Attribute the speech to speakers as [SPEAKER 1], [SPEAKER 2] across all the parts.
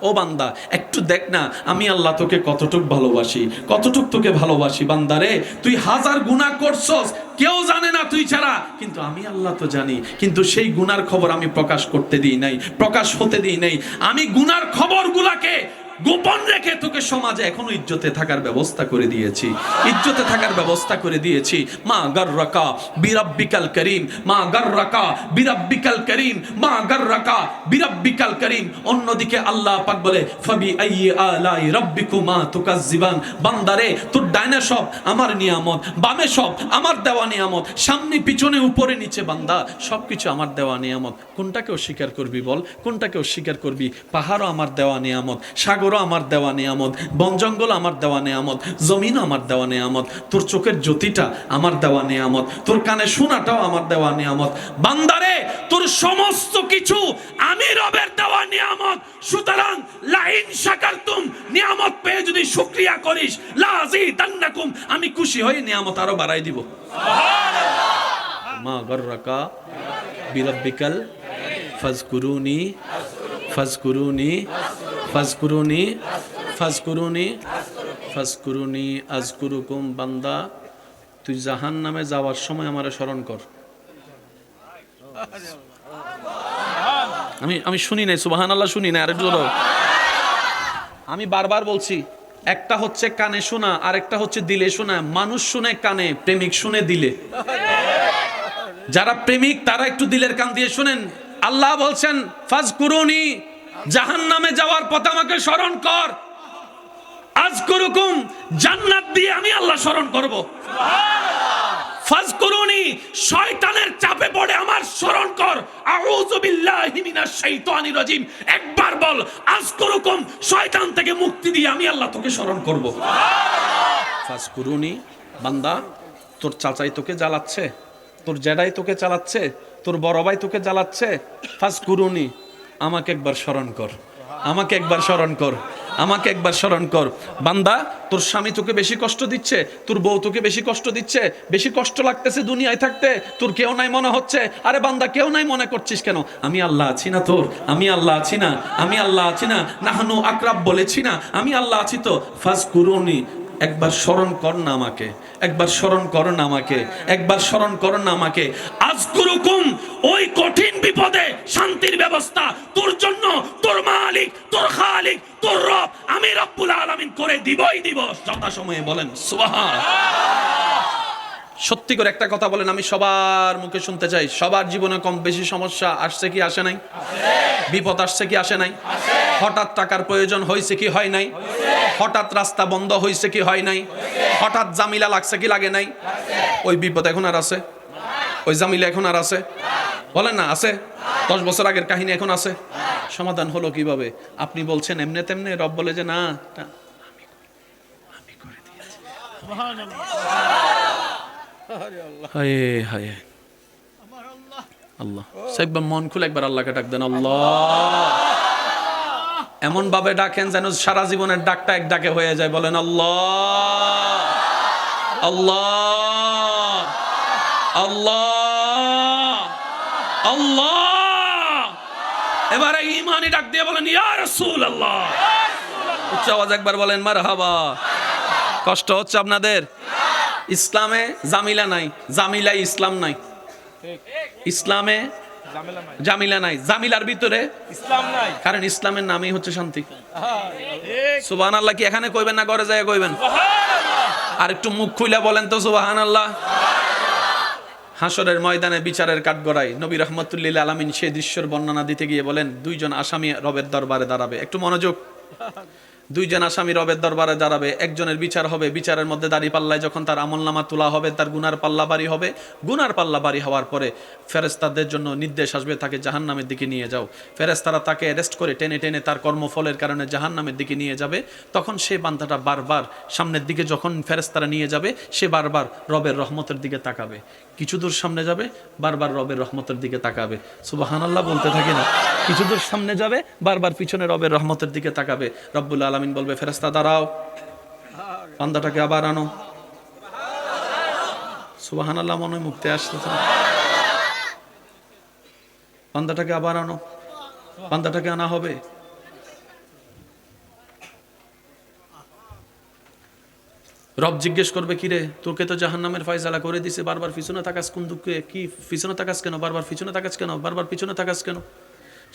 [SPEAKER 1] ও বান্দা একটু দেখ না আমি আল্লাহ তোকে কতটুক ভালোবাসি, কতটুক তোকে ভালোবাসি। বান্দারে তুই হাজার গুনাহ করছস, কেউ জানে না তুই ছাড়া, কিন্তু আমি আল্লাহ তো জানি। কিন্তু সেই গুনার খবর আমি প্রকাশ করতে দিই নাই, প্রকাশ হতে দিই নাই। আমি গুনার খবরগুলাকে গোপন রেখে তোকে সমাজে এখনো ইজ্জতে থাকার ব্যবস্থা করে দিয়েছি, ইজ্জতে থাকার ব্যবস্থা করে দিয়েছি। মা গাররাকা বিরাব্বিকাল করিম, মা গাররাকা বিরাব্বিকাল করিম, মা গাররাকা বিরাব্বিকাল করিম। অন্যদিকে আল্লাহ পাক বলে ফাবি আইয়ি আলাই রাব্বিকুমা তুকাজ্জিবান। বান্দারে তোর ডাইনে সব আমার নিয়ামত, বামে সব আমার দেওয়া নিয়ামত, সামনে পিছনে উপরে নিচে বান্দা সবকিছু আমার দেওয়া নিয়ামত। কোনটাকে অস্বীকার করবি বল, কোনটাকে অস্বীকার করবি? পাহাড়ও আমার দেওয়া নিয়ামত, সাগরও আমার দেওয়া নিয়ামত, বন জঙ্গল আমার দেওয়া নিয়ামত, জমিনও আমার দেওয়া নিয়ামত, তোর চোখের জ্যোতিটা আমার দেওয়া নিয়ামত, তোর কানে শোনাটাও আমার দেওয়া নিয়ামত। বান্দারে তোর সমস্ত কিছু আমি রবের দেওয়া নিয়ামত। সুতরাং লাইন শাকারতুম, নিয়ামত পেয়ে যদি শুকরিয়া করিস, লাযিদান্নাকুম, আমি খুশি হয়ে নিয়ামত আরো বাড়াই দিব। সুবহানাল্লাহ। মা গাররাকা বিরাব্বিকাল ফাজকুরুনি ফাজকুরুনি ফাজকুরুনি ফাজকুরুনি ফাজকুরুনি আজকুরুকুম। বান্দা তুই জাহান্নামে যাওয়ার সময় আমারে স্মরণ কর। আমি শুনি নাই, সুবহানাল্লাহ শুনি নাই, আরেকটু জোরে। আমি বারবার বলছি, একটা হচ্ছে কানে শোনা, আরেকটা হচ্ছে দিলে শোনা। মানুষ শুনে কানে, প্রেমিক শুনে দিলে। যারা প্রেমিক তারা একটু দিলের কান দিয়ে শুনেন। আল্লাহ বলছেন ফাজকুরুনি, জাহান্নামে যাওয়ার পথে আমাকে স্মরণ কর। আজকুরুকুম, জান্নাত দিয়ে আমি আল্লাহ স্মরণ করব। ফাজকুরুনি, শয়তানের চাপে পড়ে আমার স্মরণ কর। আউযু বিল্লাহি মিনাশ শাইতানির রাজিম। একবার বল আজকুরুকুম, শয়তান থেকে মুক্তি দিয়ে আমি আল্লাহ তোকে স্মরণ করব। ফাজকুরুনি। বান্দা তোর চাচাই তোকে জ্বালাচ্ছে, তোর জেডাই তোকে চালাচ্ছে, তোর বড় ভাই তোকে জ্বালাচ্ছে। ফাজকুরুনি, আমাকে একবার স্মরণ কর, আমাকে একবার স্মরণ কর, আমাকে একবার স্মরণ কর। বান্দা তোর স্বামী তোকে বেশি কষ্ট দিচ্ছে, তোর বউ তোকে বেশি কষ্ট দিচ্ছে, বেশি কষ্ট লাগতেছে দুনিয়ায় থাকতে, তোর কেউ নাই মনে হচ্ছে। আরে বান্দা কেউ নাই মনে করছিস কেন? আমি আল্লাহ আছি না তোর, আমি আল্লাহ আছি না, আমি আল্লাহ আছি না। নাহনু আকরাব বলেছি না, আমি আল্লাহ আছি তো। ফাজকুরুনি, একবার স্মরণ কর না আমাকে, একবার স্মরণ কর না আমাকে, একবার স্মরণ কর না আমাকে। আজকুরুকুম, ওই কঠিন বিপদে শান্তির ব্যবস্থা তোর জন্য তোর মালিক, তোর খালিক, তোর রব আমি রব্বুল আলামিন করে দিবই দিব। যথাসময়ে বলেন সুবহানাল্লাহ। সত্যি করে একটা কথা বলেন, আমি সবার মুখে শুনতে চাই। সবার জীবনে কম বেশি সমস্যা আসছে কি আসে নাই? বিপদ আসছে কি আসে নাই? হঠাৎ টাকার প্রয়োজন হয়েছে কি হয় নাই? হঠাৎ রাস্তা বন্ধ হয়েছে কি হয় নাই? হঠাৎ জামিলা লাগছে কি লাগে নাই? ওই বিপদ এখন আর আছে? ওই জামিলা এখন আর আছে? বলেন না আছে? 10 বছর আগের কাহিনী এখন আছে? সমাধান হলো কিভাবে? আপনি বলছেন এমনে তেমনে, রব বলে যে না, আমি করে দিয়েছি। হায় হায় আল্লাহ। সাইবা মন খুলে একবার আল্লাহকে ডাক দেন। আল্লাহ এমন ভাবে ডাকেন যেন সারা জীবনের ডাকটা এক ডাকে হয়ে যায়। বলেন আল্লাহ আল্লাহ আল্লাহ আল্লাহ। এবারে ঈমানি ডাক দিয়ে বলেন ইয়া রাসূলুল্লাহ। উচ্চ আওয়াজ একবার বলেন মারহাবা। কষ্ট হচ্ছে আপনাদের? ইসলামে জামিলা নাই, জামিলাই ইসলাম নাই। ইসলামে জামিলা নাই, জামিলার ভিতরে ইসলাম নাই। কারণ ইসলামের নামই হচ্ছে শান্তি। সুবহানাল্লাহ। কি এখানে কইবেন না ঘরে যায় কইবেন? আর একটু মুখ খুইলা বলেন তো সুবহানাল্লাহ। হাসরের ময়দানে বিচারের কাঠগড়ায় নবী রাহমাতুল্লিল আলামিন সেই দৃশ্যের বর্ণনা দিতে গিয়ে বলেন, দুইজন আসামি রবের দরবারে দাঁড়াবে। একটু মনোযোগ। দুইজন আসামি রবের দরবারে দাঁড়াবে, একজনের বিচার হবে। বিচারের মধ্যে দাড়ি পাল্লায় যখন তার আমলনামা তোলা হবে, তার গুনার পাল্লা বাড়ি হবে। গুনার পাল্লা বাড়ি হওয়ার পরে ফেরেশতাদের জন্য নির্দেশ আসবে, তাকে জাহান্নামের দিকে নিয়ে যাও। ফেরেশতারা তাকে অ্যারেস্ট করে টেনে টেনে তার কর্মফলের কারণে জাহান্নামের দিকে নিয়ে যাবে। তখন সে বান্দাটা বারবার সামনের দিকে যখন ফেরেশতারা নিয়ে যাবে, সে বারবার রবের রহমতের দিকে তাকাবে। কিছু দূর সামনে যাবে, বারবার রবের রহমতের দিকে তাকাবে। সুবহানাল্লাহ বলতে থাকি না? কিছু দূর সামনে যাবে, বারবার পিছনে রবের রহমতের দিকে তাকাবে। রব্বুল আলামিন বলবে ফেরেশতা দাঁড়াও, বান্দাটাকে আবার আনো। সুবহানাল্লাহ। মনে মুক্তি আসতেছে। বান্দাটাকে আবার আনো। বান্দাটাকে আনা হবে। রব জিজ্ঞেস করবে, কি রে, তোকে তো জাহান্নামের ফয়সালা করে দিছে, বারবার পিছনে তাকাস কোন দুঃখে, কি পিছনে তাকাস কেন, বারবার পিছনে তাকাস কেন, বারবার পিছনে তাকাস কেন?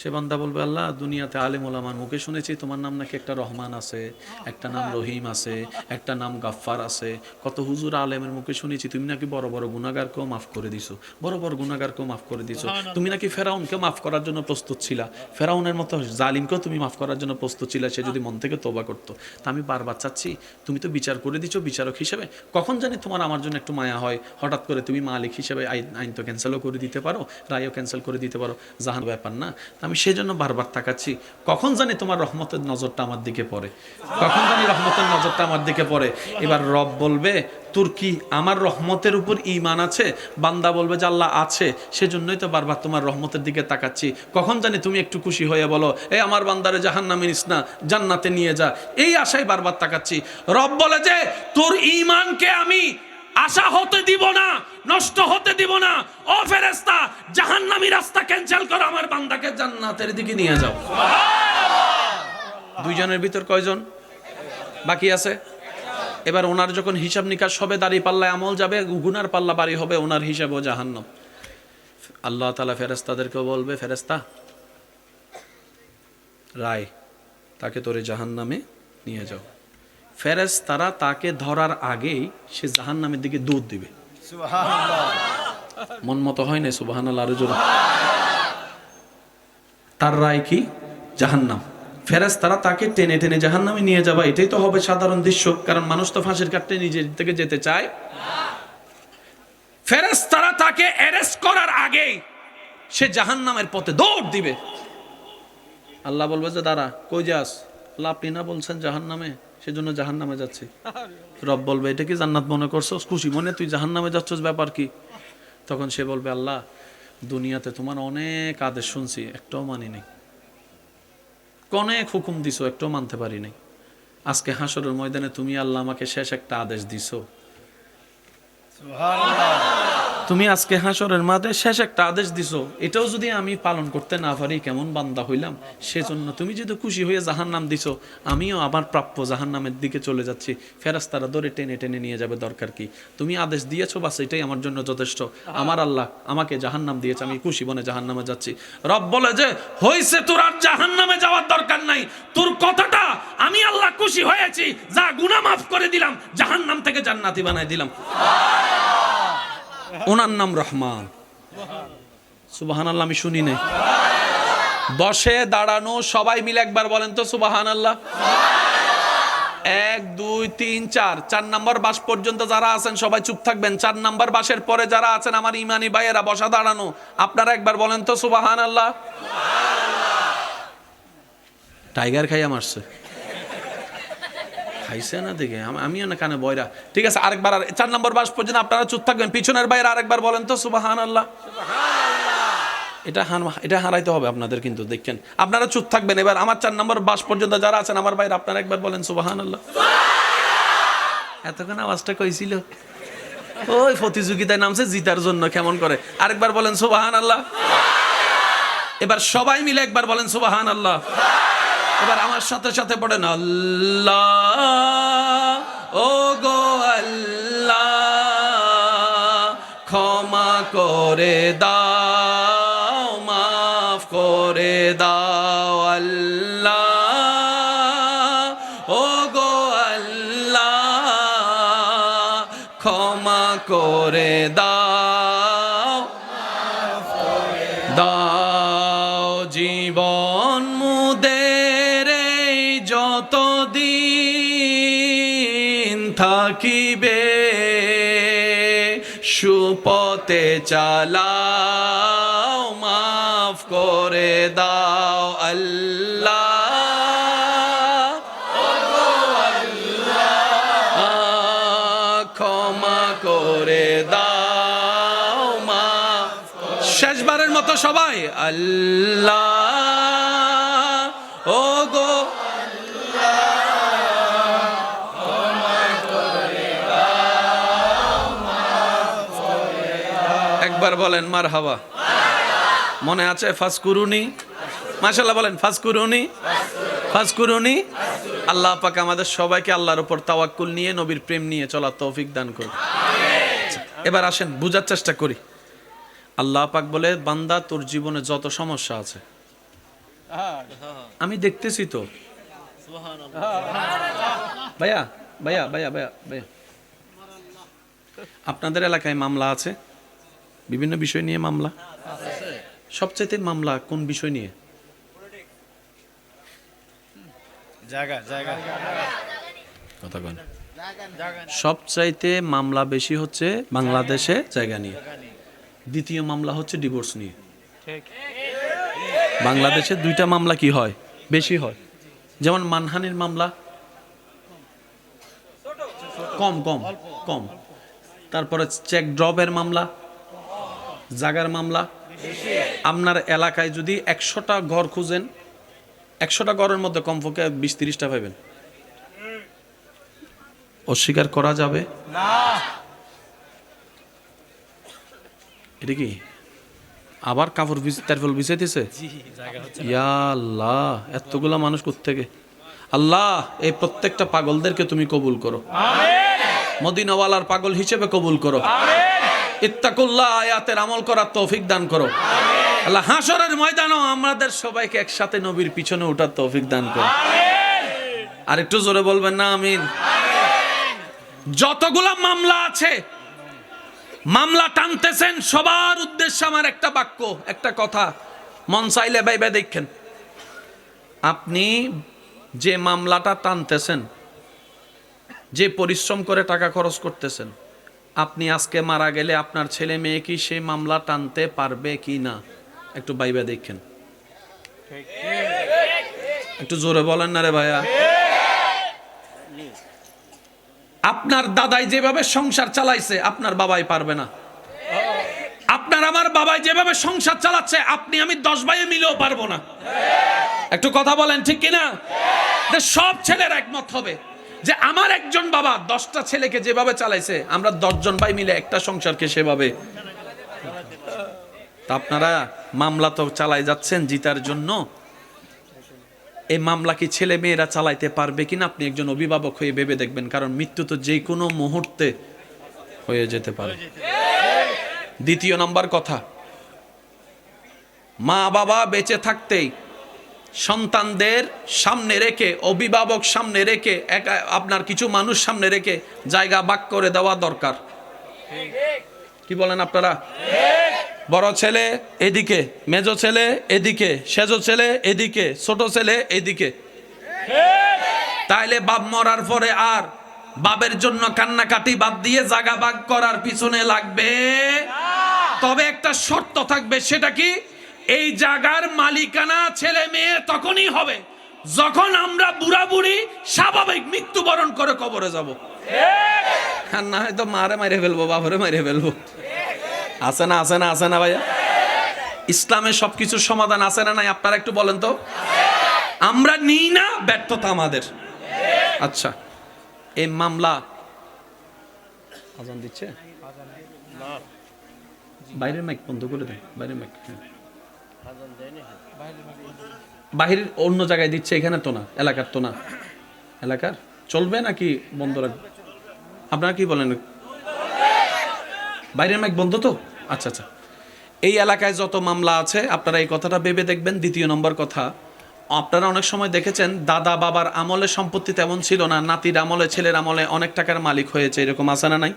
[SPEAKER 1] সে বান্দা বলবে, আল্লাহ দুনিয়াতে আলেম ওলামার মুখে শুনেছি তোমার নাম নাকি একটা রহমান আছে, একটা নাম রহিম আছে, একটা নাম গাফফার আছে, কত হুজুর আলেমের মুখে শুনেছি তুমি নাকি বড় বড় গুনাহগারকেও মাফ করে দিছো, বড় বড় গুনাহগারকেও মাফ করে দিছো, তুমি নাকি ফেরাউনকে মাফ করার জন্য প্রস্তুত ছিলা, ফেরাউনের মতো জালিমকেও তুমি মাফ করার জন্য প্রস্তুত ছিলা, সে যদি মন থেকে তওবা করতো। তা আমি বারবার চাচ্ছি, তুমি তো বিচার করে দিছো বিচারক হিসেবে, কখন জানি তোমার আমার জন্য একটু মায়া হয়, হঠাৎ করে তুমি মালিক হিসেবে আইন তো ক্যান্সেলও করে দিতে পারো, রায়ও ক্যান্সেল করে দিতে পারো, জাহান ব্যাপার না। আমি সেই জন্য বারবার তাকাচ্ছি, কখন জানি তোমার রহমতের নজরটা আমার দিকে পড়ে, কখন জানি রহমতের নজরটা আমার দিকে পড়ে। এবার রব বলবে, তোর কি আমার রহমতের উপর ঈমান আছে? বান্দা বলবে যে আল্লাহ আছে, সেজন্যই তো বারবার তোমার রহমতের দিকে তাকাচ্ছি, কখন জানি তুমি একটু খুশি হয়ে বলো, এই আমার বান্দারে জাহান্নামে নিস না, জান্নাতে নিয়ে যা, এই আশায় বারবার তাকাচ্ছি। রব বলে যে তোর ঈমানকে আমি আশা হতে দিব না, নষ্ট হতে দিব না। ও ফেরেশতা, জাহান্নামী রাস্তা ক্যান্সেল করো, আমার বান্দাকে জান্নাতের দিকে নিয়ে যাও। দুইজনের ভিতর কয়জন বাকি আছে? এবার ওনার যখন হিসাব নিকাশ হবে, দাড়ি পাল্লায় আমল যাবে, গুনার পাল্লা বাড়ি হবে, ওনার হিসাবও জাহান্নাম। আল্লাহ তাআলা ফেরেশতাদেরকে বলবে, ফেরেশতা রায়, তাকে তোরে জাহান্নামে নিয়ে যাও। ফেরেশতারা তাকে ধরার আগেই সে জাহান্নামের দিকে দৌড় দিবে। সুবহানাল্লাহ। মন মতো হয় না, সুবহানাল্লাহ আরো জোরে। তার রায় কি? জাহান্নাম। ফেরেশতারা তাকে টেনে টেনে জাহান্নামে নিয়ে যাবে, এটাই তো হবে সাধারণ দৃশ্য, কারণ মানুষ তো ফাঁসির কাটতে নিজের থেকে যেতে চায় না। ফেরেশতারা তাকে অ্যারেস্ট করার আগেই সে জাহান্নামের পথে দৌড় দিবে। আল্লাহ বলবে যে দাঁড়া, কই যাস? আল্লাহ আপনি না বলছেন জাহান্নামে, সেজন্য জাহান্নামে যাচ্ছি। রব বলবে, এটা কি জান্নাত মনে করছস? খুশি মনে তুই জাহান্নামে যাচ্ছস, ব্যাপার কি? তখন সে বলবে, আল্লাহ দুনিয়াতে তোমার অনেক আদেশ শুনছি, একটাও মানি নাই, অনেক হুকুম দিছো, একটাও মানতে পারি নাই। আজকে হাসরের ময়দানে তুমি আল্লাহ আমাকে শেষ একটা আদেশ দিছো। তুমি আজকে হাসরের মাঠে শেষ একটা আদেশ দিছো, এটাও যদি আমি পালন করতে না পারি কেমন বান্দা হইলাম। সেজন্য তুমি যদি খুশি হয়ে জাহান্নাম দিছো, আমিও আমার প্রাপ্য জাহান্নামের দিকে চলে যাচ্ছি। ফেরেশতারা ধরে টেনে টেনে নিয়ে যাবে, দরকার কি? তুমি আদেশ দিয়েছো, বাস এটাই আমার জন্য যথেষ্ট। আমার আল্লাহ আমাকে জাহান্নাম দিয়েছে, আমি খুশি মনে জাহান্নামে যাচ্ছি। রব বলে যে হইছে, তোর আর জাহান্নামে যাওয়ার দরকার নাই, তোর কথাটা আমি আল্লাহ খুশি হয়েছি, যা গুনাহ মাফ করে দিলাম, জাহান্নাম থেকে জান্নাতি বানাই দিলাম। ওনার নাম রহমান। সুবহানাল্লাহ, আমি শুনি নাই। বসে দাঁড়ানো সবাই মিলে একবার বলেন তো সুবহানাল্লাহ। 1 2 3 4, 4 নাম্বার বাস পর্যন্ত যারা আছেন সবাই চুপ থাকবেন। 4 নাম্বার বাসের পরে যারা আছেন আমার ইমানি ভাইয়েরা বসা দাঁড়ানো, আপনারা একবার বলেন তো সুবহানাল্লাহ। টাইগার খাইয়া মারছে, খাইছে না দেখে আমিও না কানে বয়রা। ঠিক আছে, আরেকবার 4 নম্বর বাস পর্যন্ত আপনারা চুপ থাকবেন। পিছনের বাইরে আরেকবার বলেন তো সুবহানাল্লাহ। এটা হারাইতে হবে আপনাদের, কিন্তু দেখেন আপনারা চুপ থাকবেন। এবার আমার 4 নম্বর বাস পর্যন্ত যারা আছেন আমার বাইরে, আপনারা একবার বলেন সুবহানাল্লাহ। এতক্ষণ আওয়াজটা কইছিল, ওই প্রতিযোগিতায় নামছে জিতার জন্য কেমন করে। আরেকবার বলেন সুবহানাল্লাহ। এবার সবাই মিলে একবার বলেন সুবহানাল্লাহ। এবার আমার সাথে সাথে পড়েন, আল্লাহ ও গো আল্লাহ ক্ষমা করে দাও, মাফ করে দাও। আল্লাহ ও গো আল্লাহ ক্ষমা করে দাও, দাও জীবন মুদের যতদিন থাকিবে, সুপথে চালাও, মাফ করে দাও। আল্লাহ ক্ষমা করে দাও, মাফ। শেষবারের মতো সবাই আল্লাহ ও গো একবার বলেন মারহাবা। মনে আছে ফাজকুরুনি? মাশাআল্লাহ বলেন ফাজকুরুনি।
[SPEAKER 2] ফাজকুরুনি, আল্লাহ পাক আমাদের সবাইকে আল্লাহর উপর তাওয়াক্কুল নিয়ে নবীর প্রেম নিয়ে চলার তৌফিক দান করুন। এবার আসেন বুঝার চেষ্টা করি। আল্লাহ পাক বলে, বান্দা তোর জীবনে যত সমস্যা আছে আমি দেখতেছি তো। ভাইয়া ভাইয়া ভাইয়া ভাইয়া ভাইয়া, আপনাদের এলাকায় মামলা আছে, বিভিন্ন বিষয় নিয়ে মামলা। সবচাইতে মামলা কোন বিষয় নিয়ে? কথা বলেন। সবচাইতে মামলা বেশি হচ্ছে বাংলাদেশে জায়গা নিয়ে, দ্বিতীয় মামলা হচ্ছে ডিভোর্স নিয়ে। বাংলাদেশে দুইটা মামলা কি হয়, বেশি হয়। যেমন মানহানির মামলা কম কম কম, তারপরে চেক ড্রপের মামলা, জাগার মামলা। আপনার এলাকায় যদি 100টা ঘর খুঁজেন, 100টা ঘরের মধ্যে কমপক্ষে 20-30টা পাবেন। অস্বীকার করা যাবে না। এটা কি আবার কাপড় তারফল বিছাইতেছে? ইয়া আল্লাহ, এতগুলা মানুষ কোত্থেকে? আল্লাহ এই প্রত্যেকটা পাগলদেরকে তুমি কবুল করো, মদিনাওয়ালার পাগল হিসেবে কবুল করো। ইত্তাকুল্লাহ আয়াতের আমল করার তৌফিক দান করো। আল্লাহ হাসরের ময়দানেও আমাদের সবাইকে একসাথে নবীর পিছনে ওঠার তৌফিক দান করো। আর একটু জোরে বলবেন না আমিন? যতগুলা মামলা আছে, মামলা টানতেছেন, সবার উদ্দেশ্যে আমার একটা বাক্য, একটা কথা, মন চাইলে ভাইবা দেখেন। আপনি যে মামলাটা টানতেছেন, যে পরিশ্রম করে টাকা খরচ করতেছেন, আপনি আজকে মারা গেলে আপনার ছেলে মেয়ে কি সেই মামলা টানতে পারবে কি না? একটু ভাইবা দেখেন। একটু জোরে বলেন না রে ভাইয়া। আপনার দাদাই যেভাবে সংসার চালাইছে আপনার বাবাই পারবে না। আপনার আমার বাবাই যেভাবে সংসার চালাচ্ছে আপনি আমি 10 ভাইয়ে মিলেও পারবো না। একটু কথা বলেন ঠিক কিনা? সব ছেলের একমত হবে যে আমার একজন বাবা 10টা ছেলেকে যেভাবে চালাইছে আমরা 10 জন ভাই মিলে একটা সংসারকে সেভাবে। তা আপনারা মামলা তো চালাই যাচ্ছেন জিতার জন্য, এই মামলা কি ছেলে মেয়েরা চালাইতে পারবে কিনা আপনি একজন অভিভাবক হয়ে ভেবে দেখবেন, কারণ মৃত্যু তো যে কোনো মুহূর্তে হয়ে যেতে পারে। দ্বিতীয় নাম্বার কথা, মা বাবা বেঁচে থাকতেই সন্তানদের সামনে রেখে, অভিভাবক সামনে রেখে, আপনার কিছু মানুষ সামনে রেখে জায়গা ভাগ করে দেওয়া দরকার। কি বলেন আপনারা? বড় ছেলে এদিকে, মেজো ছেলে এদিকে, সেজো ছেলে এদিকে, ছোট ছেলে এদিকে। তাইলে বাপ মরার পরে আর বাবের জন্য কান্নাকাটি বাদ দিয়ে জায়গা ভাগ করার পিছনে লাগবে। তবে একটা শর্ত থাকবে, সেটা কি? এই জায়গার মালিকানা ছেলে মেয়ে তখনই হবে যখন আমরা বুড়া বুড়ি স্বাভাবিক মৃত্যুবরণ করে কবরে যাব। আর না হয়তো মারে মারে ফেলবো, বাপরে মারে ফেলবো। আছে না, আছে না, আছে না ভাইয়া? ইসলামে সবকিছুর সমাধান আছে না নাই? আপনারা একটু বলেন তো। আমরা নিই না, ব্যর্থতা আমাদের। আচ্ছা, এই মামলা আজান দিচ্ছে, বাইরের মাইক বন্ধ করে দেয়, বাইরের মাইক। বাহিরের অন্য জায়গায় দিচ্ছে, এখানে তো না, এলাকার তো না। এলাকার চলবে নাকি বন্ধ রাখবে? আপনারা কি বলেন? বাইরের মাইক বন্ধ তো? আচ্ছা আচ্ছা। এই এলাকায় যত মামলা আছে আপনারা এই কথাটা ভেবে দেখবেন। দ্বিতীয় নম্বর কথা, আপনারা অনেক সময় দেখেছেন দাদা বাবার আমলে সম্পত্তি তেমন ছিল না, নাতির আমলে, ছেলের আমলে অনেক টাকার মালিক হয়েছে, এরকম আছে না নাই?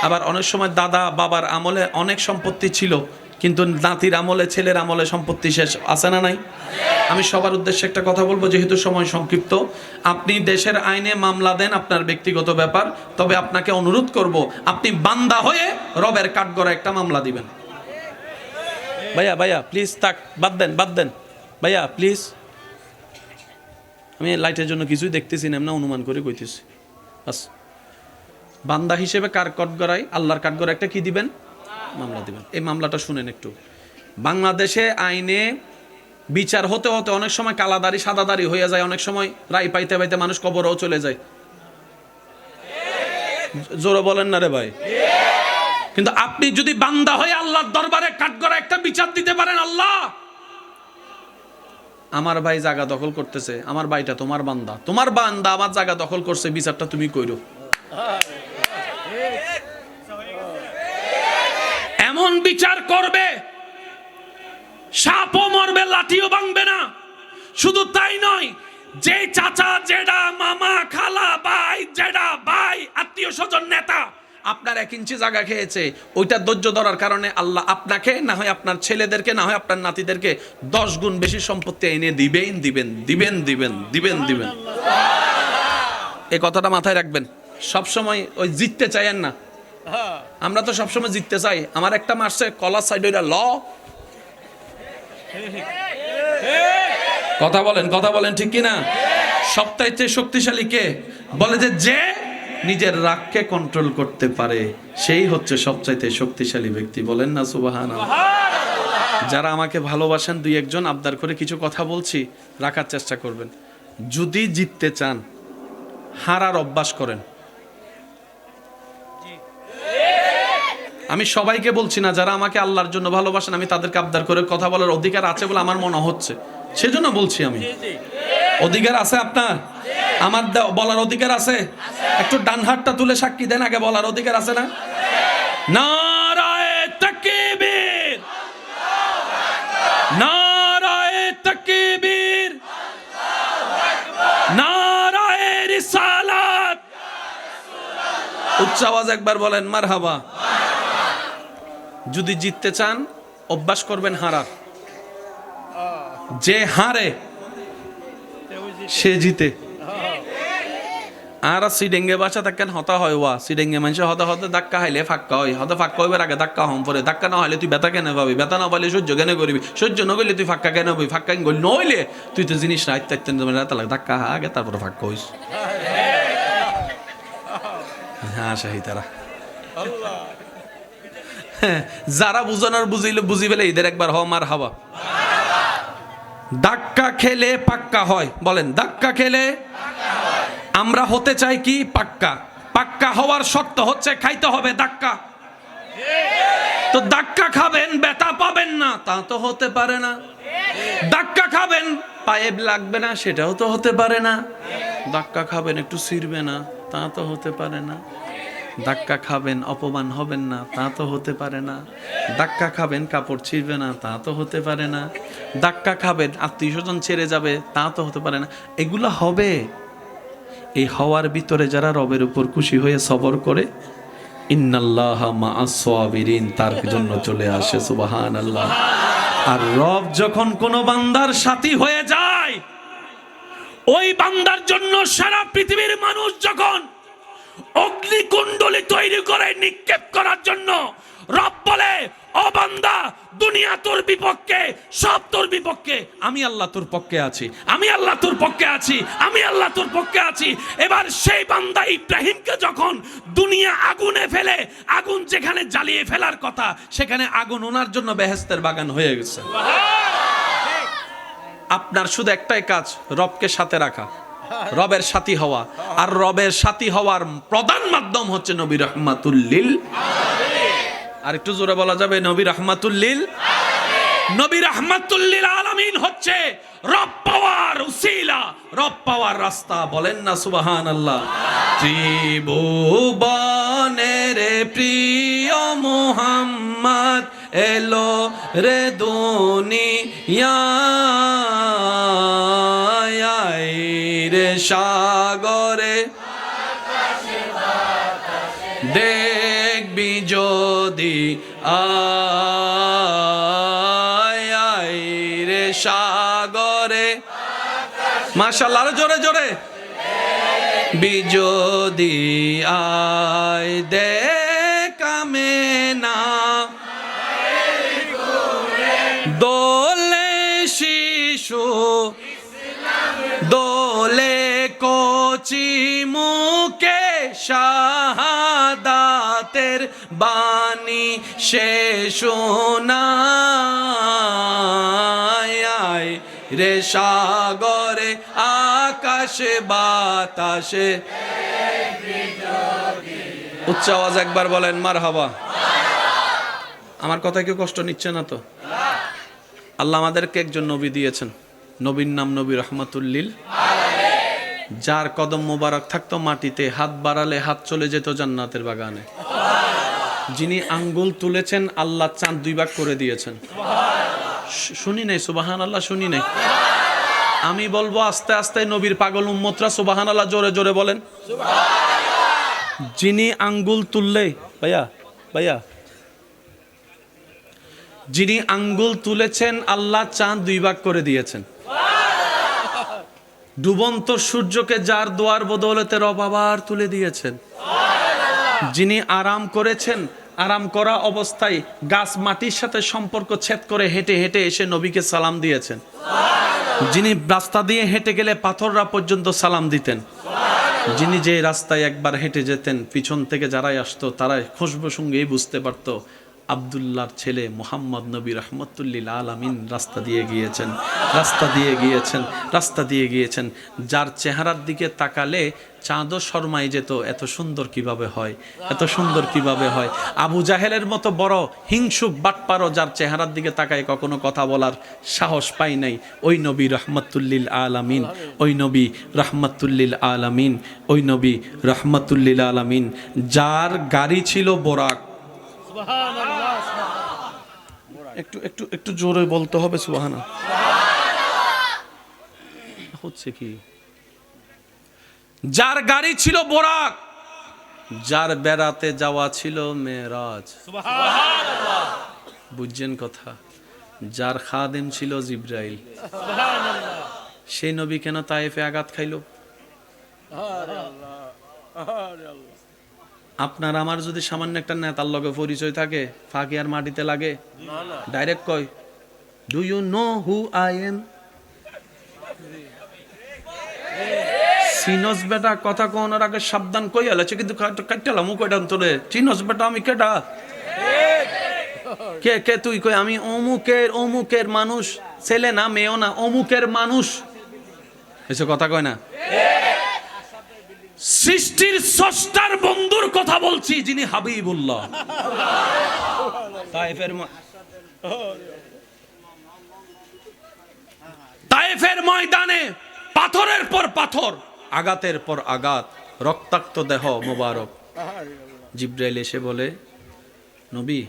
[SPEAKER 2] আবার অনেক সময় দাদা বাবার আমলে অনেক সম্পত্তি ছিল, কিন্তু নাতির আমলে, ছেলের আমলে সম্পত্তি শেষ, আছে না নাই? আমি সবার উদ্দেশ্যে একটা কথা বলবো, যেহেতু সময় সংক্ষিপ্ত। আপনি দেশের আইনে মামলা দেন, আপনার ব্যক্তিগত ব্যাপার, তবে আপনাকে অনুরোধ করব আপনি বান্দা হয়ে রবের কাঠগড়ায় একটা মামলা দিবেন। ভাইয়া ভাইয়া প্লিজ, তাক বাদ দেন, বাদ দেন ভাইয়া প্লিজ। আমি লাইটের জন্য কিছুই দেখতেছি না, এমনি অনুমান করে কইতেছি। বাস, বান্দা হিসেবে কার কাঠগড়ায়, আল্লাহর কাঠগড়ায় একটা কি দিবেন? মামলা দিবেন। এই মামলাটা শুনেন একটু। বাংলাদেশে আইনে বিচার হতে হতে অনেক সময় কালাদারি সাদাদারি হয়ে যায়, অনেক সময় রায় পাইতে পাইতে মানুষ কবরেও চলে যায়। জোরে বলেন না রে ভাই। কিন্তু আপনি যদি বান্দা হয়ে আল্লাহর দরবারে কাঠগড়ায় একটা বিচার দিতে পারেন, আল্লাহ আমার ভাই জায়গা দখল করতেছে, আমার ভাইটা তোমার বান্দা, তোমার বান্দা আমার জায়গা দখল করছে, বিচারটা তুমি কইরো।
[SPEAKER 1] এমন বিচার করবে সাপও মরবে, লাঠিও ভাঙবে না। শুধু তাই নয়, যে চাচা, জেডা, মামা, খালা, ভাই, জেডা, ভাই, আত্মীয় স্বজন, নেতা
[SPEAKER 2] আপনার 1 ইঞ্চি জায়গা খেয়েছে, ওইটা ধৈর্য ধরার কারণে আল্লাহ আপনাকে, না হয় আপনার ছেলেদেরকে, না হয় আপনার নাতিদেরকে 10 গুণ বেশি সম্পত্তি এনে দিবেন দিবেন দিবেন দিবেন দিবেন দিবেন। এই কথাটা মাথায় রাখবেন। সবসময় ওই জিততে চাইেন না। আমরা তো সবসময় জিততে চাই। আমার একটা মারছে কলার সাইড, ওইটা ল। কথা বলেন ঠিক কিনা? সবচাইতে শক্তিশালী কে? বলে যে নিজের রাগকে কন্ট্রোল করতে পারে সেই হচ্ছে সবচাইতে শক্তিশালী ব্যক্তি। বলেন না সুবহানাল্লাহ। যারা আমাকে ভালোবাসেন, 2-1 জন আবদার করে কিছু কথা বলছি, রাখার চেষ্টা করবেন। যদি জিততে চান, হারার অভ্যাস করেন। আমি সবাইকে বলছি না, যারা আমাকে আল্লাহর জন্য ভালোবাসেন, আমি তাদেরকে আবদার করে কথা বলার অধিকার আছে বলে আমার মনে হচ্ছে, সেজন্য বলছি। আমি অধিকার আছে আপনার, আমার বলার অধিকার আছে। একটু ডান হাতটা তুলে সাক্ষী দেন, আগে বলার অধিকার আছে না?
[SPEAKER 1] নারায়ে তাকবীর, নারায়ে তাকবীর, নারায়ে রিসালাত।
[SPEAKER 2] উচ্চ আওয়াজ একবার বলেন মারহাবা। যদি জিততে চান, অভ্যাস করবেন হারার। যে হারে সে জিতে। আর সিডেঙ্গে বাসা থাকেন হতা হয় ওয়া সিডেঙ্গে মানুষ হতে হতে ধাক্কা হাইলে ফাক্কা হয়, হতে ফাক্কা হইবার আগে ধাক্কা হম পরে। ধাক্কা না হইলে তুই ব্যথা কেন পাবি, ব্যথা না পাইলে সহ্য কেন করবি, সহ্য না করলে তুই ফাক্কা কেন হবি, ফাক্কা গল নইলে তুই তো জিনিস না ধাক্কা আগে তারপরে ফাক্কা হইস। হ্যাঁ শাহি তারা যারা বুঝানোর বুঝি ফেলে এদের একবার হ মার হাবা। ধাক্কা খেলে পাক্কা হয়। বলেন ধাক্কা খেলে আমরা হতে চাই কি পাক্কা। পাক্কা হওয়ার শর্ত হচ্ছে খাইতে হবে ধাক্কা। তো ধাক্কা খাবেন ব্যথা পাবেন না, তা তো হতে পারে না। ধাক্কা খাবেন পায়ে লাগবে না, সেটাও তো হতে পারে না। ধাক্কা খাবেন একটু ছিড়বে না, তা তো হতে পারে না। ধাক্কা খাবেন অপমান হবেন না, তা তো হতে পারে না। ধাক্কা খাবেন কাপড় ছিঁড়বে না, তা তো হতে পারে না। ধাক্কা খাবেন আত্মীয় স্বজন ছেড়ে যাবে, তা তো হতে পারে না। এগুলো হবে। এই হওয়ার ভিতরে যারা রবের উপর খুশি হয়ে সবর করে, ইন্নাল্লাহা মাআস সাবিরিন, তার জন্য চলে আসে সুবহানাল্লাহ। আর রব যখন কোন বান্দার সাথী হয়ে যায়,
[SPEAKER 1] ওই বান্দার জন্য সারা পৃথিবীর মানুষ যখন অগ্নিকুণ্ডলী তৈরি করে নিক্ষেপ করার জন্য, রব বলে ও বান্দা, দুনিয়া তোর বিপক্ষে, সব তোর বিপক্ষে,
[SPEAKER 2] আমি আল্লাহ তোর পক্ষে আছি,
[SPEAKER 1] আমি আল্লাহ তোর পক্ষে আছি, আমি আল্লাহ তোর পক্ষে আছি। এবার সেই বান্দা ইব্রাহিমকে যখন দুনিয়া আগুনে ফেলে, আগুন যেখানে জ্বালিয়ে ফেলার কথা,
[SPEAKER 2] সেখানে আগুন ওনার জন্য বেহেশতের বাগান হয়ে গেছে। আপনার শুধু একটাই কাজ, রবকে সাথে রাখা, রবের সাথী হওয়া। আর রবের সাথী হওয়ার প্রধান মাধ্যম হচ্ছে নবী রাহমাতুল লিল। আর একটু জোরে বলা যাবে নবী রাহমাতুল লিল।
[SPEAKER 1] নবী রাহমাতুল লিল আলামিন হচ্ছে রব পাওয়ার উসিলা, রব পাওয়ার রাস্তা।
[SPEAKER 2] বলেন না সুবহানাল্লাহ। ত্রিভুবনের প্রিয় মুহাম্মদ এলো রে দুনিয়ায় রে সাগরে, দেখবি যদি আয় রে সাগরে। মাশাআল্লাহ, আরো জোরে জোরে। বিজদি আয় দেখামে না, দোলে শিশু দোলে কচি মুখে শাহাদাতের বাণী সে শোনায় রে সাগরে আকাশে বাতাসে। উচ্চ আওয়াজ একবার বলেন মারহাবা। আমার কথা কেউ কষ্ট নিচ্ছে না তো? আল্লাহ আমাদেরকে একজন নবী দিয়েছেন, নবীর নাম নবী রহমাতুল্লিল, যার কদম মোবারক থাকতো মাটিতে, হাত বাড়ালে হাত চলে যেত জান্নাতের বাগানে। যিনি আঙ্গুল তুলেছেন আল্লাহ চাঁদ 2 ভাগ করে দিয়েছেন। শুনি নাই সুবহানাল্লাহ, শুনি নাই। আমি বলবো আস্তে আস্তে, নবীর পাগল উম্মতরা সুবহানাল্লাহ জোরে জোরে বলেন। যিনি আঙ্গুল তুললে, ভাইয়া ভাইয়া, যিনি আঙ্গুল তুলেছেন আল্লাহ চাঁদ 2 ভাগ করে দিয়েছেন। ডুবন্ত সূর্যকে যার দোয়ার বদৌলতে রব আবার তুলে দিয়েছেন। যিনি আরাম করেছেন, আরাম করা অবস্থায় গাছ মাটির সাথে সম্পর্ক ছেদ করে হেঁটে হেঁটে এসে নবীকে সালাম দিয়েছেন। যিনি রাস্তা দিয়ে হেঁটে গেলে পাথররা পর্যন্ত সালাম দিতেন। যিনি যে রাস্তায় একবার হেঁটে যেতেন, পিছন থেকে যারাই আসতো তারাই খুশবু সঙ্গেই বুঝতে পারতো আব্দুল্লাহর ছেলে মুহাম্মদ নবী রহমতুল্লিল আলামিন রাস্তা দিয়ে গিয়েছেন, রাস্তা দিয়ে গিয়েছেন, রাস্তা দিয়ে গিয়েছেন। যার চেহারার দিকে তাকালে চাঁদও শর্মাই যেত, এত সুন্দর কিভাবে হয়, এত সুন্দর কিভাবে হয়। আবু জাহেলের মতো বড় হিংসুক বাটপারও যার চেহারার দিকে তাকায় কখনো কথা বলার সাহস পাই নাই। ওই নবী রহমতুল্লিল আলামিন, ওই নবী রহমতুল্লিল আলামিন, ওই নবী রহমতুল্লিল আলামিন, যার গাড়ি ছিল বোরাক। একটু একটু একটু জোরে বলতে হবে সুবহানাল্লাহ। হচ্ছে কি? যার গাড়ি ছিল বোরাক, যার বেড়াতে যাওয়া ছিল মেরাজ। সুবহানাল্লাহ, বুঝছেন কথা? যার খাদেম ছিল জিব্রাইল। সুবহানাল্লাহ, সেই নবী কেন তায়েফে আঘাত খাইলো? আপনার আমার যদি সামান্য একটা নেতার লগে পরিচয় থাকে, ফাঁকি আর মাটিতে লাগে? ডাইরেক্ট কয়, do you know who I am? চিনস বেটা, কথা কোনের আগে সাবধান কই আলাছে, কিন্তু কাটলাম কয়টা তোরে। চিনস বেটা আমি কেডা? কে কে তুই? কই আমি অমুকের, অমুকের মানুষ, ছেলে না মেয়েও না, অমুকের মানুষ। এসে কথা কয় না। সৃষ্টির স্রষ্টার বন্ধুর কথা বলছি, যিনি হাবিবুল্লাহ। তায়েফের ময়দানে পাথরের পর পাথর, আঘাতের পর আঘাত, রক্তাক্ত দেহ মোবারক। জিব্রাইল এসে বলে, নবী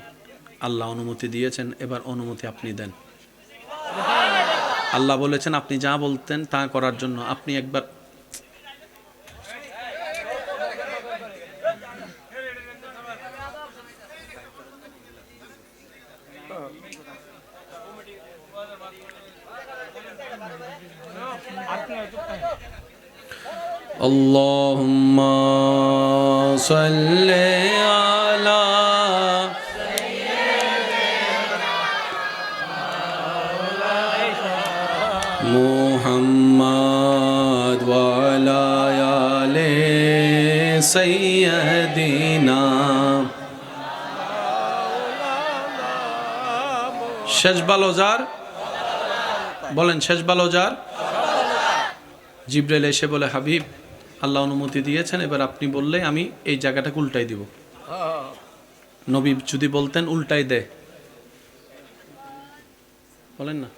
[SPEAKER 2] আল্লাহ অনুমতি দিয়েছেন, এবার অনুমতি আপনি দেন। আল্লাহ বলেছেন আপনি যা বলতেন তা করার জন্য, আপনি একবার আল্লাহুম্মা সাল্লি আলা মুহাম্মাদ ওয়া আলা আলি সাইয়্যিদিনা। শেষ ভালো যার, বলেন শেষ ভালো যার। জিব্রাইল এসে বলে, হাবিব আল্লাহ অনুমতি দিয়েছেন, এবার আপনি বললে আমি এই জায়গাটাকে উল্টাই দিব। নবী যদি বলতেন উল্টাই দে, বলেন না।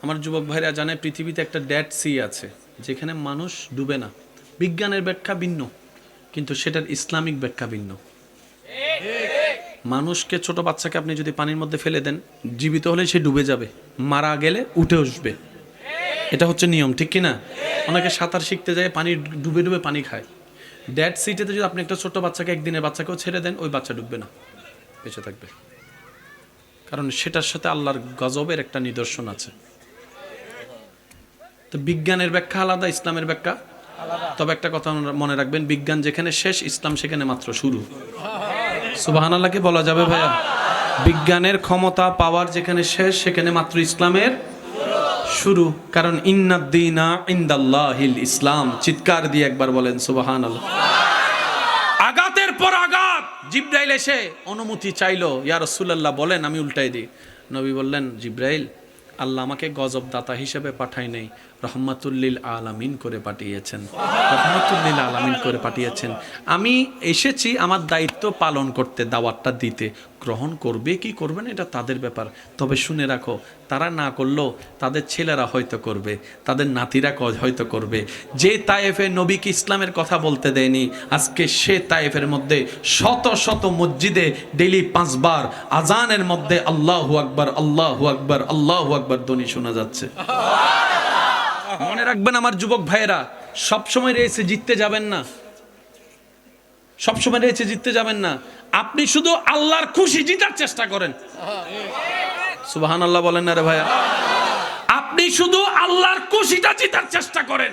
[SPEAKER 2] আমার যুবক ভাইরা জানে পৃথিবীতে একটা ডেড সি আছে, যেখানে মানুষ ডুবে না। বিজ্ঞানের ব্যাখ্যা ভিন্ন, কিন্তু সেটার ইসলামিক ব্যাখ্যা ভিন্ন। মানুষকে, ছোট বাচ্চাকে আপনি যদি পানির মধ্যে ফেলে দেন, জীবিত হলে সে ডুবে যাবে, মারা গেলে উঠে আসবে। এটা হচ্ছে নিয়ম, ঠিক কিনা? অনেকে সাঁতার শিখতে যায়, পানি ডুবে ডুবে পানি খায়। ডেড সিটিতে যদি আপনি একটা ছোট বাচ্চাকে, একদিনের বাচ্চাকেও ছেড়ে দেন, ওই বাচ্চা ডুববে না, বেঁচে থাকবে। কারণ সেটার সাথে আল্লাহর গজবের একটা নিদর্শন আছে। তো বিজ্ঞানের ব্যাখ্যা আলাদা, ইসলামের ব্যাখ্যা তবে একটা কথা মনে রাখবেন, বিজ্ঞান যেখানে শেষ, ইসলাম সেখানে মাত্র শুরু। সুবহানাল্লাহ কি বলা যাবে ভাইয়া? বিজ্ঞানের ক্ষমতা পাওয়ার যেখানে শেষ, সেখানে মাত্র ইসলামের শুরু। কারণ ইন্নাদ-দীনা ইনদাল্লাহিল ইসলাম। চিৎকার দিয়ে একবার বলেন সুবহানাল্লাহ। আঘাতের পর আঘাত, জিব্রাইল এসে অনুমতি চাইলো, ইয়া রাসূলুল্লাহ বলেন আমি উল্টাই দিই। নবী বললেন, জিব্রাইল আল্লাহ আমাকে গজব দাতা হিসেবে পাঠায় নাই, রহমাতুল্লিল আলামিন করে পাঠিয়েছেন, রহমাতুল্লিল আলামিন করে পাঠিয়েছেন। আমি এসেছি আমার দায়িত্ব পালন করতে, দাওয়াতটা দিতে। গ্রহণ করবে কি করবে না এটা তাদের ব্যাপার। তবে শুনে রাখো, তারা না করলেও তাদের ছেলেরা হয়তো করবে, তাদের নাতিরা হয়তো করবে। যে তায়েফে নবীকে ইসলামের কথা বলতে দেয়নি, আজকে সে তায়েফের মধ্যে শত শত মসজিদে ডেইলি 5 বার আজানের মধ্যে আল্লাহু আকবার, আল্লাহু আকবার, আল্লাহু আকবার ধ্বনি শোনা যাচ্ছে। মনে রাখবেন আমার যুবক ভাইয়েরা, সবসময় রেসে জিততে যাবেন না, সবসময় রেসে জিততে যাবেন না। আপনি শুধু আল্লাহর খুশি জিতার চেষ্টা করেন। সুবহানাল্লাহ বলেন না রে ভাইয়া? আপনি শুধু আল্লাহর খুশিটা জিতার চেষ্টা করেন।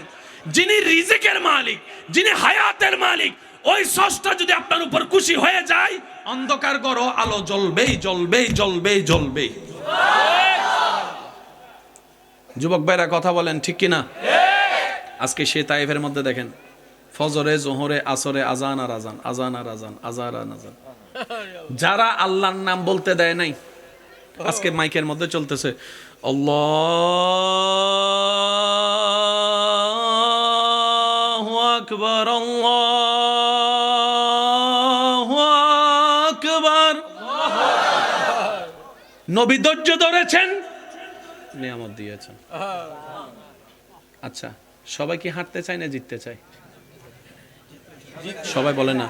[SPEAKER 2] যিনি রিজিকের মালিক, যিনি হায়াতের মালিক, ওই স্রষ্টা যদি আপনার উপর খুশি হয়ে যায়, অন্ধকার করো, আলো জ্বলবেই জ্বলবেই জ্বলবেই জ্বলবেই। যুবক ভাইরা কথা বলেন ঠিক কিনা? আজকে সে তায়েফের মধ্যে দেখেন, ফজরে, জোহরে, আসরে আজান আর আজান, আজান আর আজান, আজান আর আজান। যারা আল্লাহর নাম বলতে দেয় নাই, আজকে মাইকের মধ্যে চলতেছে আল্লাহু আকবার, আল্লাহু আকবার। নবী ধৈর্য ধরেছেন, নিয়ামত দিয়েছেন। আচ্ছা, সবাই কি হাঁটতে চায় না জিততে চায়? সবাই বলে না।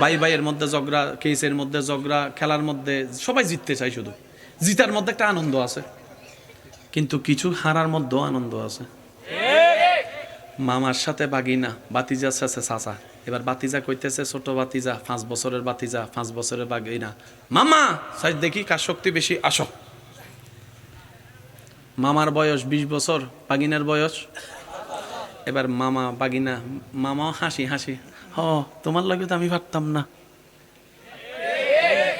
[SPEAKER 2] ভাই ভাইয়ের মধ্যে ঝগড়া, কেসের মধ্যে ঝগড়া, খেলার মধ্যে সবাই জিততে চায়। শুধু জিতার মধ্যে একটা আনন্দ আছে, কিন্তু কিছু হারার মধ্যেও আনন্দ আছে। মামার সাথে বাগিনা, বাতিজার সাথে চাচা। এবার বাতিজা কইতেছে ছোট বাতিজা, 5 বছরের বাতিজা, 5 বছরের বাগিনা, মামা সাইজ দেখি কার শক্তি বেশি, আসো। মামার বয়স 20 বছর, বাগিনার বয়স। এবার মামা বাগিনা, মামাও হাসি হাসি, হ তোমার লাগে তো আমি পারতাম না।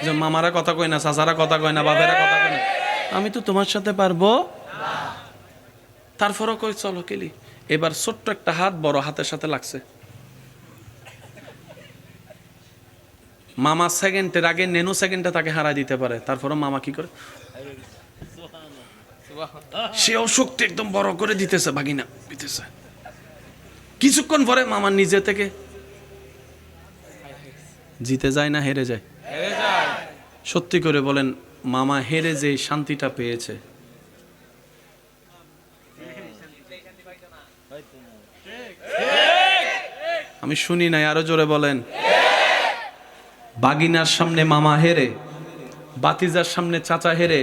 [SPEAKER 2] যে মামারা কথা কয় না, চাচারা কথা কয় না, বাবেরা কথা কয় না, আমি তো তোমার সাথে পারবো। তারপরও কই চলো কেলি। এবার ছোট্ট একটা হাত বড় হাতের সাথে লাগছে। মামা সেকেন্ডের আগে নেনো সেকেন্ডে তাকে হারাই দিতে পারে, তারপরও মামা কি করে, সেও শক্তি একদম বড় করে দিতেছে, বাগিনা দিতেছে। কিছুক্ষণ পরে মামা নিজে থেকে জিতে যায় না হেরে যায়? সত্যি করে বলেন, মামা হেরে যে শান্তিটা পেয়েছে, আমি শুনি নাই, আরো জোরে বলেন। বাগিনার সামনে মামা হেরে, বাতিজার সামনে চাচা হেরে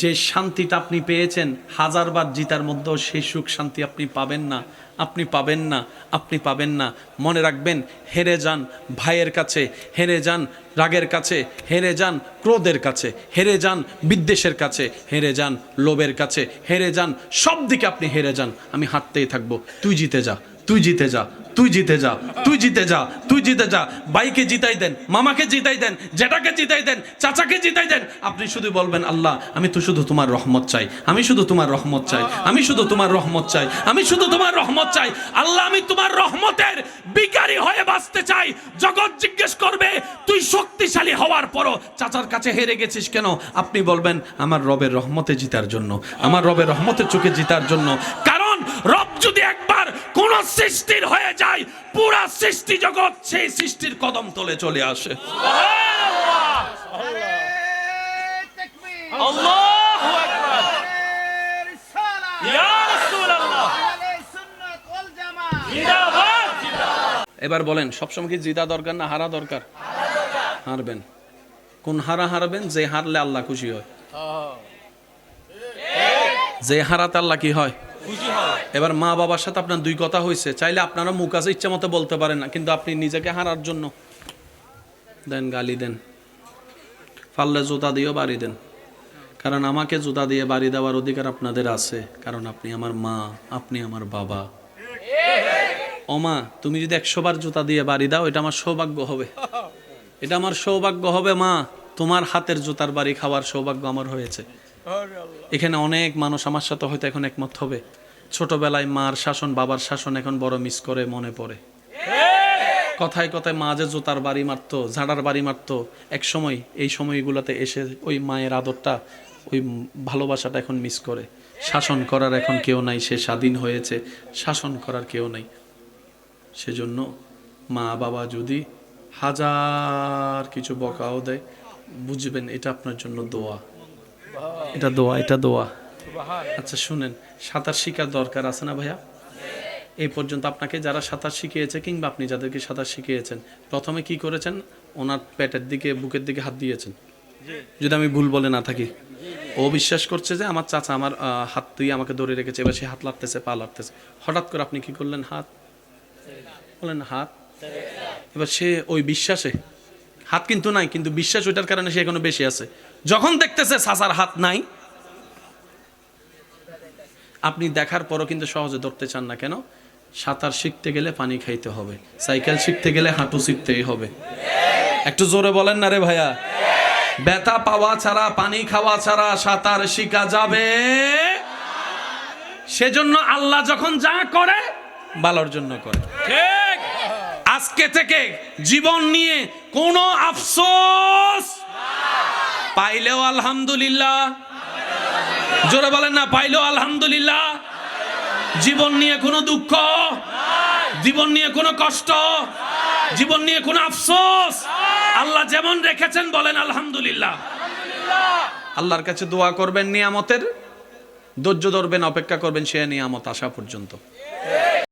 [SPEAKER 2] যে শান্তিটা আপনি পেয়েছেন, 1000 বার জিতার মধ্যেও সেই সুখ শান্তি আপনি পাবেন না, আপনি পাবেন না, আপনি পাবেন না। মনে রাখবেন, হেরে যান ভাইয়ের কাছে, হেরে যান রাগের কাছে, হেরে যান ক্রোধের কাছে, হেরে যান বিদ্বেষের কাছে, হেরে যান লোভের কাছে, হেরে যান সব দিকে আপনি হেরে যান। আমি হাঁটতেই থাকবো, তুই জিতে যা, তুই জিতে যা, তুই জিতে যা, তুই জিতে যা, তুই জিতে যা। ভাইকে জিতাই দেন, মামাকে জিতাই দেন, জেঠাকে জিতাই দেন, চাচাকে জিতাই দেন। আপনি শুধু বলবেন, আল্লাহ আমি তো শুধু তোমার রহমত চাই, আমি শুধু তোমার রহমত চাই, আমি শুধু তোমার রহমত চাই, আমি শুধু তোমার রহমত চাই। আল্লাহ আমি তোমার রহমতের ভিখারি হয়ে বাঁচতে চাই। জগৎ জিজ্ঞেস করবে, তুই শক্তিশালী হওয়ার পরও চাচার কাছে হেরে গেছিস কেন? আপনি বলবেন, আমার রবের রহমতে জিতার জন্য, আমার রবের রহমতের চোখে জিতার জন্য। কারণ রব যদি একবার কোন সৃষ্টির হয়ে যায়, পুরা সৃষ্টি জগৎ সেই সৃষ্টির কদম তলে চলে আসে।
[SPEAKER 3] আল্লাহু আকবার, ইয়া রাসূলুল্লাহ, জিন্দাবাদ।
[SPEAKER 2] এবার বলেন, সবসময় কি জিতা দরকার না হারা দরকার? হারবেন। কোন হারা হারবেন? যে হারলে আল্লাহ খুশি হয়, যে হারাতে আল্লাহ কি হয়? এবার মা বাবার সাথে আপনার 2 কথা হয়েছে, চাইলে আপনারা মুখ আছে ইচ্ছা মতো বলতে পারেন না, কিন্তু আপনি নিজেকে হারার জন্য দেন, গালি দেন, পারলে জুতা দিয়েও বাড়ি দেন। কারণ আমাকে জুতা দিয়ে বাড়ি দেওয়ার অধিকার আপনাদের আছে, কারণ আপনি আমার মা, আপনি আমার বাবা। ও মা, তুমি যদি 100 বার জুতা দিয়ে বাড়ি দাও, এটা আমার সৌভাগ্য হবে, এটা আমার সৌভাগ্য হবে। মা, তোমার হাতের জুতার বাড়ি খাওয়ার সৌভাগ্য আমার হয়েছে। এখানে অনেক মানুষ আমার সাথে হয়তো এখন একমত হবে, ছোটবেলায় মার শাসন, বাবার শাসন এখন বড় মিস করে, মনে পড়ে। কথায় কথায় মা যে জুতার বাড়ি মারতো, ঝাড়ার বাড়ি মারতো, এক সময় এই সময়গুলোতে এসে ওই মায়ের আদরটা, ওই ভালোবাসাটা এখন মিস করে। শাসন করার এখন কেউ নাই, সে স্বাধীন হয়েছে, শাসন করার কেউ নাই। সেজন্য মা বাবা যদি হাজার কিছু বকাও দেয়, বুঝবেন এটা আপনার জন্য দোয়া, এটা দোয়া, এটা দোয়া। আচ্ছা শুনেন, সাঁতার শিখার দরকার আছে না ভাইয়া? এই পর্যন্ত আপনাকে যারা সাঁতার শিখিয়েছে কিংবা আপনি যাদেরকে সাঁতার শিখিয়েছেন, প্রথমে কি করেছেন? ওনার পেটের দিকে, বুকের দিকে হাত দিয়েছেন, যদি আমি ভুল বলে না থাকি। ও বিশ্বাস করছে যে আমার চাচা আমার হাত দিয়ে আমাকে ধরে রেখেছে, এবার সে হাত লাড়তেছে, পা লাড়তেছে। হঠাৎ করে আপনি কি করলেন? হাত বলেন, হাত। এবার সে ওই বিশ্বাসে, হাত কিন্তু নাই, কিন্তু বিশ্বাস ওইটার কারণে সে এখনো বেশি আছে। যখন দেখতেছে চাচার হাত নাই, আপনি দেখার পরও কিন্তু সহজে ধরতে চান না। কেন? সাঁতার শিখতে গেলে পানি খাইতে হবে, সাইকেল শিখতে গেলে হাঁটু শিখতেই হবে। একটু জোরে বলেন না রে ভাইয়া। ব্যথা পাওয়া ছাড়া, পানি খাওয়া ছাড়া সাঁতার শিখা যাবে। সেজন্য আল্লাহ যখন যা করে ভালোর জন্য করে।
[SPEAKER 3] ঠিক।
[SPEAKER 2] আজকে থেকে জীবন নিয়ে কোনো আফসোস, পাইলেও আলহামদুলিল্লাহ, জোরে বলেন না, পাইলেও আলহামদুলিল্লাহ। জীবন নিয়ে কোনো দুঃখ, জীবন নিয়ে কোনো কষ্ট, জীবন নিয়ে কোনো আফসোস, আল্লাহ যেমন রেখেছেন বলেন আলহামদুলিল্লাহ। আল্লাহর কাছে দোয়া করবেন, নিয়ামতের ধৈর্য ধরবেন, অপেক্ষা করবেন সে নিয়ামত আসা পর্যন্ত।